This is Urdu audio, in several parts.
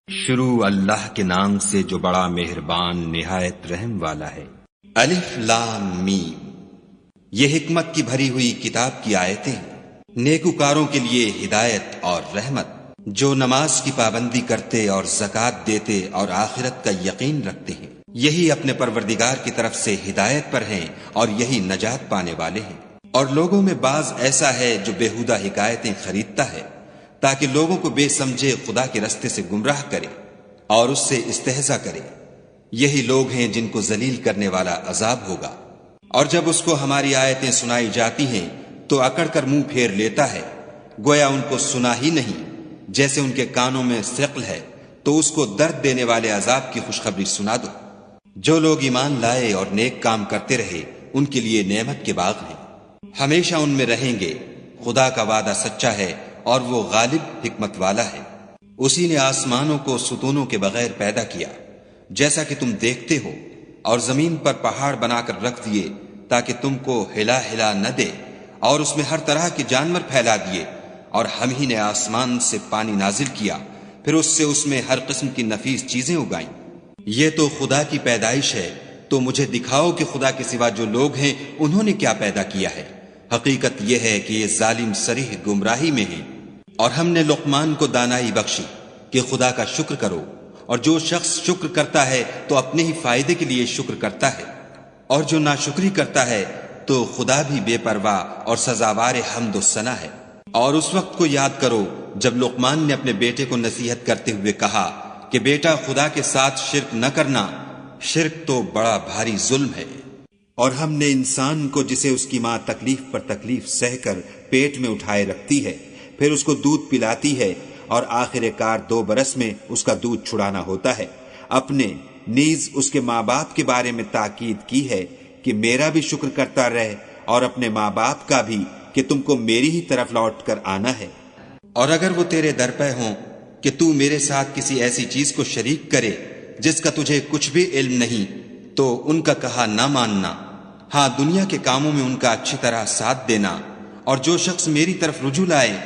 شروع اللہ کے نام سے جو بڑا مہربان نہایت رحم والا ہے۔ الف لام میم، یہ حکمت کی بھری ہوئی کتاب کی آیتیں نیکوکاروں کے لیے ہدایت اور رحمت، جو نماز کی پابندی کرتے اور زکوٰۃ دیتے اور آخرت کا یقین رکھتے ہیں، یہی اپنے پروردگار کی طرف سے ہدایت پر ہیں اور یہی نجات پانے والے ہیں۔ اور لوگوں میں بعض ایسا ہے جو بیہودہ حکایتیں خریدتا ہے تاکہ لوگوں کو بے سمجھے خدا کے رستے سے گمراہ کرے اور اس سے استہزاء کرے، یہی لوگ ہیں جن کو ذلیل کرنے والا عذاب ہوگا۔ اور جب اس کو ہماری آیتیں سنائی جاتی ہیں تو اکڑ کر منہ پھیر لیتا ہے، گویا ان کو سنا ہی نہیں، جیسے ان کے کانوں میں ثقل ہے، تو اس کو درد دینے والے عذاب کی خوشخبری سنا دو۔ جو لوگ ایمان لائے اور نیک کام کرتے رہے ان کے لیے نعمت کے باغ ہیں، ہمیشہ ان میں رہیں گے۔ خدا کا وعدہ سچا ہے اور وہ غالب حکمت والا ہے۔ اسی نے آسمانوں کو ستونوں کے بغیر پیدا کیا جیسا کہ تم دیکھتے ہو، اور زمین پر پہاڑ بنا کر رکھ دیے تاکہ تم کو ہلا ہلا نہ دے، اور اس میں ہر طرح کے جانور پھیلا دیے۔ اور ہم ہی نے آسمان سے پانی نازل کیا، پھر اس میں ہر قسم کی نفیس چیزیں اگائیں۔ یہ تو خدا کی پیدائش ہے، تو مجھے دکھاؤ کہ خدا کے سوا جو لوگ ہیں انہوں نے کیا پیدا کیا ہے۔ حقیقت یہ ہے کہ یہ ظالم صریح گمراہی میں ہیں۔ اور ہم نے لقمان کو دانائی بخشی کہ خدا کا شکر کرو، اور جو شخص شکر کرتا ہے تو اپنے ہی فائدے کے لیے شکر کرتا ہے، اور جو ناشکری کرتا ہے تو خدا بھی بے پرواہ اور سزاوار حمد و ثنا ہے۔ اور اس وقت کو یاد کرو جب لقمان نے اپنے بیٹے کو نصیحت کرتے ہوئے کہا کہ بیٹا، خدا کے ساتھ شرک نہ کرنا، شرک تو بڑا بھاری ظلم ہے۔ اور ہم نے انسان کو، جسے اس کی ماں تکلیف پر تکلیف سہ کر پیٹ میں اٹھائے رکھتی ہے، پھر اس کو دودھ پلاتی ہے، اور آخر کار 2 برس میں اس کا دودھ چھڑانا ہوتا ہے، اپنے نیز اس کے ماں باپ کے بارے میں تاکید کی ہے کہ میرا بھی شکر کرتا رہے، اور اپنے ماں باپ کا بھی کہ تم کو میری ہی طرف لوٹ کر آنا ہے۔ اور اگر وہ تیرے در پہ ہوں کہ تو میرے ساتھ کسی ایسی چیز کو شریک کرے جس کا تجھے کچھ بھی علم نہیں، تو ان کا کہا نہ ماننا، ہاں دنیا کے کاموں میں ان کا اچھی طرح ساتھ دینا، اور جو شخص میری طرف رجوع لائے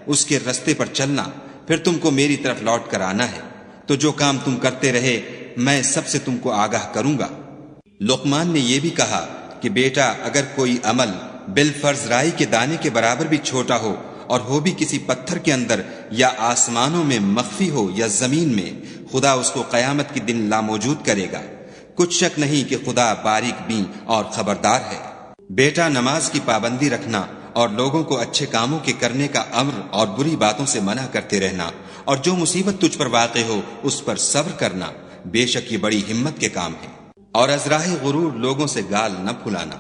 اس کے رستے پر چلنا، پھر تم کو میری طرف لوٹ کر آنا ہے، تو جو کام تم کرتے رہے میں سب سے تم کو آگاہ کروں گا۔ لقمان نے یہ بھی کہا کہ بیٹا، اگر کوئی عمل بالفرض رائی کے دانے کے برابر بھی چھوٹا ہو، اور ہو بھی کسی پتھر کے اندر یا آسمانوں میں مخفی ہو یا زمین میں، خدا اس کو قیامت کے دن لاموجود کرے گا۔ کچھ شک نہیں کہ خدا باریک بین اور خبردار ہے۔ بیٹا، نماز کی پابندی رکھنا اور لوگوں کو اچھے کاموں کے کرنے کا امر اور بری باتوں سے منع کرتے رہنا، اور جو مصیبت تجھ پر واقع ہو اس پر صبر کرنا، بے شک یہ بڑی ہمت کے کام ہے۔ اور از راہ غرور لوگوں سے گال نہ پھلانا،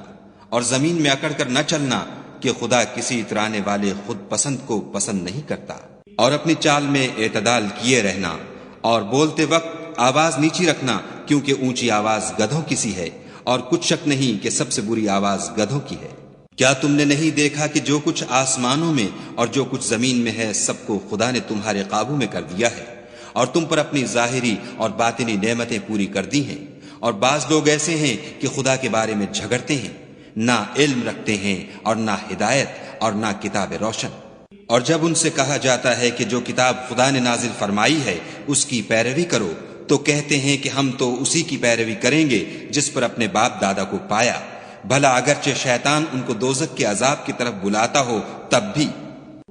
اور زمین میں اکڑ کر نہ چلنا کہ خدا کسی اترانے والے خود پسند کو پسند نہیں کرتا۔ اور اپنی چال میں اعتدال کیے رہنا، اور بولتے وقت آواز نیچی رکھنا، کیونکہ اونچی آواز گدھوں کی سی ہے، اور کچھ شک نہیں کہ سب سے بری آواز گدھوں کی ہے۔ کیا تم نے نہیں دیکھا کہ جو کچھ آسمانوں میں اور جو کچھ زمین میں ہے سب کو خدا نے تمہارے قابو میں کر دیا ہے، اور تم پر اپنی ظاہری اور باطنی نعمتیں پوری کر دی ہیں۔ اور بعض لوگ ایسے ہیں کہ خدا کے بارے میں جھگڑتے ہیں، نہ علم رکھتے ہیں اور نہ ہدایت اور نہ کتاب روشن۔ اور جب ان سے کہا جاتا ہے کہ جو کتاب خدا نے نازل فرمائی ہے اس کی پیروی کرو، تو کہتے ہیں کہ ہم تو اسی کی پیروی کریں گے جس پر اپنے باپ دادا کو پایا، بھلا اگرچہ شیطان ان کو دوزخ کے عذاب کی طرف بلاتا ہو تب بھی۔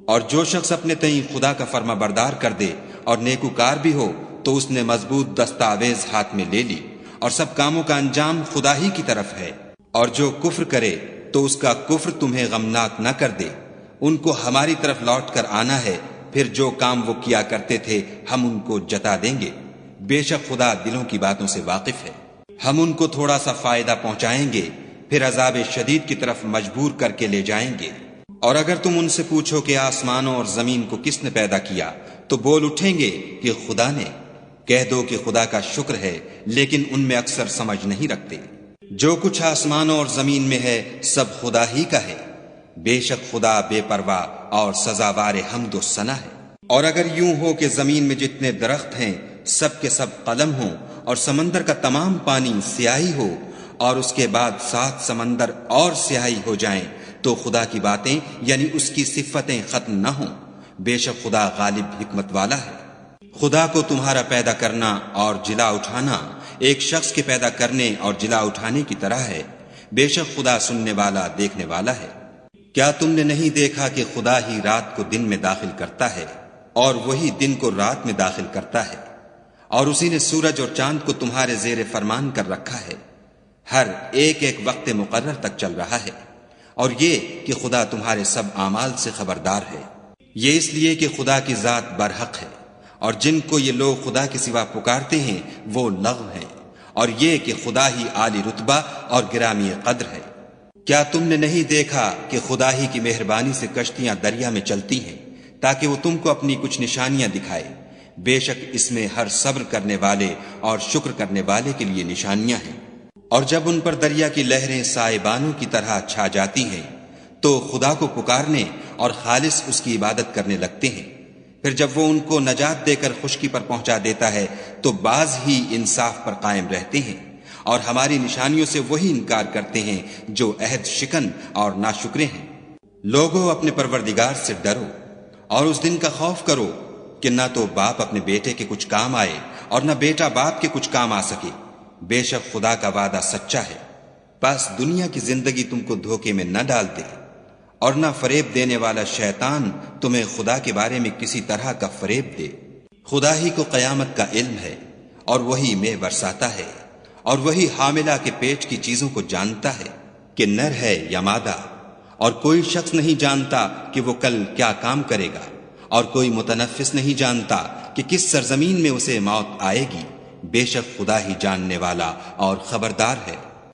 اور جو شخص اپنے تئیں خدا کا فرما بردار کر دے اور نیکوکار بھی ہو، تو اس نے مضبوط دستاویز ہاتھ میں لے لی، اور سب کاموں کا انجام خدا ہی کی طرف ہے۔ اور جو کفر کرے تو اس کا کفر تمہیں غمناک نہ کر دے، ان کو ہماری طرف لوٹ کر آنا ہے، پھر جو کام وہ کیا کرتے تھے ہم ان کو جتا دیں گے۔ بے شک خدا دلوں کی باتوں سے واقف ہے۔ ہم ان کو تھوڑا سا فائدہ پہنچائیں گے، پھر عذاب شدید کی طرف مجبور کر کے لے جائیں گے۔ اور اگر تم ان سے پوچھو کہ آسمانوں اور زمین کو کس نے پیدا کیا، تو بول اٹھیں گے کہ خدا نے۔ کہہ دو کہ خدا کا شکر ہے، لیکن ان میں اکثر سمجھ نہیں رکھتے۔ جو کچھ آسمانوں اور زمین میں ہے سب خدا ہی کا ہے، بے شک خدا بے پرواہ اور سزاوار حمد و ثنا ہے۔ اور اگر یوں ہو کہ زمین میں جتنے درخت ہیں سب کے سب قلم ہوں، اور سمندر کا تمام پانی سیاہی ہو، اور اس کے بعد 7 سمندر اور سیاہی ہو جائیں، تو خدا کی باتیں یعنی اس کی صفتیں ختم نہ ہوں۔ بے شک خدا غالب حکمت والا ہے۔ خدا کو تمہارا پیدا کرنا اور جلا اٹھانا ایک شخص کے پیدا کرنے اور جلا اٹھانے کی طرح ہے۔ بے شک خدا سننے والا دیکھنے والا ہے۔ کیا تم نے نہیں دیکھا کہ خدا ہی رات کو دن میں داخل کرتا ہے اور وہی دن کو رات میں داخل کرتا ہے، اور اسی نے سورج اور چاند کو تمہارے زیر فرمان کر رکھا ہے، ہر ایک ایک وقت مقرر تک چل رہا ہے، اور یہ کہ خدا تمہارے سب اعمال سے خبردار ہے۔ یہ اس لیے کہ خدا کی ذات برحق ہے، اور جن کو یہ لوگ خدا کے سوا پکارتے ہیں وہ لغو ہیں، اور یہ کہ خدا ہی عالی رتبہ اور گرامی قدر ہے۔ کیا تم نے نہیں دیکھا کہ خدا ہی کی مہربانی سے کشتیاں دریا میں چلتی ہیں تاکہ وہ تم کو اپنی کچھ نشانیاں دکھائے؟ بے شک اس میں ہر صبر کرنے والے اور شکر کرنے والے کے لیے نشانیاں ہیں۔ اور جب ان پر دریا کی لہریں سائبانوں کی طرح چھا جاتی ہیں تو خدا کو پکارنے اور خالص اس کی عبادت کرنے لگتے ہیں۔ پھر جب وہ ان کو نجات دے کر خشکی پر پہنچا دیتا ہے تو بعض ہی انصاف پر قائم رہتے ہیں، اور ہماری نشانیوں سے وہی انکار کرتے ہیں جو عہد شکن اور ناشکرے ہیں۔ لوگوں اپنے پروردگار سے ڈرو اور اس دن کا خوف کرو کہ نہ تو باپ اپنے بیٹے کے کچھ کام آئے اور نہ بیٹا باپ کے کچھ کام آ سکے۔ بے شک خدا کا وعدہ سچا ہے، بس دنیا کی زندگی تم کو دھوکے میں نہ ڈال دے، اور نہ فریب دینے والا شیطان تمہیں خدا کے بارے میں کسی طرح کا فریب دے۔ خدا ہی کو قیامت کا علم ہے، اور وہی مے برساتا ہے، اور وہی حاملہ کے پیٹ کی چیزوں کو جانتا ہے کہ نر ہے یا مادہ، اور کوئی شخص نہیں جانتا کہ وہ کل کیا کام کرے گا، اور کوئی متنفس نہیں جانتا کہ کس سرزمین میں اسے موت آئے گی۔ بے شک خدا ہی جاننے والا اور خبردار ہے۔